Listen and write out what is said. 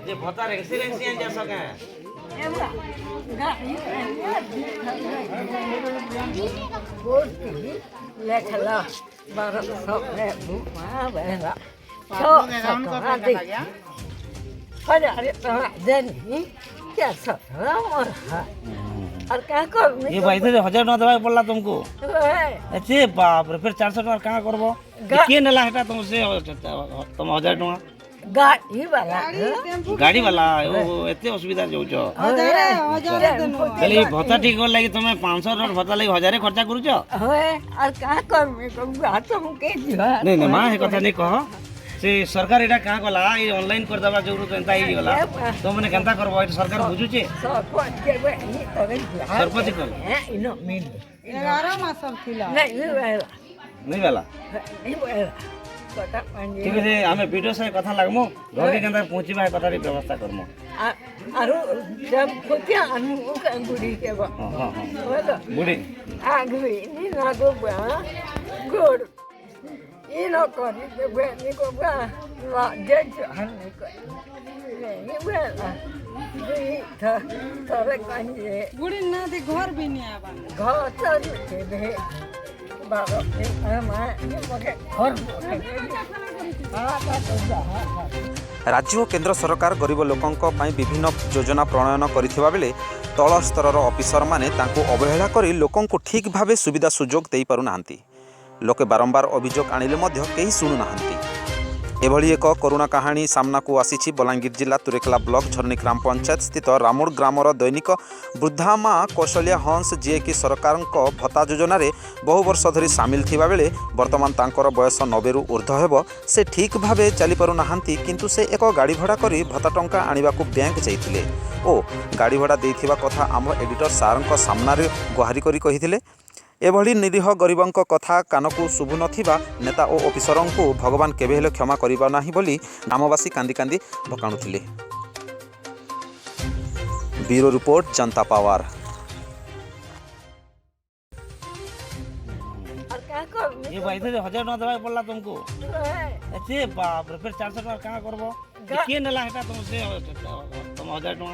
जे भता रेंसी रेंसी आन जा सके लेखला बार सब है बुमा बेला छो आदि फजारे तो दिन ही क्या सब और क्या कर ये भाई थे 1000 टका दवा पड़ला तुमको अच्छे बाप रे फिर 400 टका कहां करबो के नेला हेटा तुमसे तुम 1000 टका गाड़ी वाला ओ एते असुविधा जाउ छ चली भत्ता ठीक कर लागि तुम 500 र भत्ता लागि 1000 खर्चा करू छ होए और का कर में बात हम के दिया नहीं नहीं मां हे कथा नहीं कह से सरकार एटा का गला ई ऑनलाइन कर दबा जरूर तो एंता ही गला तो मने केनता करबो ए सरकार बुझु छे सरपंच के बे सरपंच कर इनो मिल 11 मास सब थिला नहीं वाला नहीं वेला पता पानी ठीक है हमें वीडियो से कथा लागमो घर के केनता पहुंचीबा कथा री व्यवस्था करमो आरो जब खोतिया अनु का गुड़ी के बा हां हां बुढ़ी आगवी नी ना गो बा गुड़ इनो करी के बे नी को बा ला जज हन नी को नहीं वेला दी थरे कांजे गुड़ी ना दे घर भी नहीं आबा घर चल के बे बाबा मा मके घर राज्य और केंद्र सरकार गरीब लोकों विभिन्न योजना प्रणयन करथिबा बेले तल स्तर ऑफिसर माने तांको अवहेला करी लोकों को ठीक भावे सुविधा सुजोग दे पारु नाहंती लोके बारंबार अभियोग आनिले मध्य केही सुनु नाहंती एभली एक करुणा कहानी सामना को आसी बलांगीर जिला तुरेकला ब्लॉक झरनी ग्राम पंचायत स्थित रामुड़ ग्रामर दैनिक वृद्धा माँ कौशल्या हंस जी कि सरकार भत्ता योजन बहु वर्ष धरी सामिल थिबा बेले वर्तमान तांकर बयस 90 रु ऊर्ध्व हेब से ठीक भावे चली पारु नाहंती किंतु से एक गाड़ी भड़ा करी भत्ता टंका आनिबाकू बैंक जाइथिले ओ गाड़ी भड़ा देइथिबा कथा आम एडिटर सारंक सामनारे गुहारी करी कहिथिले एभली निरीह गरीबों कथा कानकू शुभु नथिबा नेता और ऑफिसरों को भगवान केबे हेले क्षमा करिबा नाही बोली ग्रामवासी कांदी कांदी भकाणुथिले। ब्यूरो रिपोर्ट जनता पावर। ये भाई थे 1000 टका दवा पड़ला तुमको अच्छे बाप रे फिर 400 टका कहां करबो के नेला हेटा तुमसे तुम 1000 टका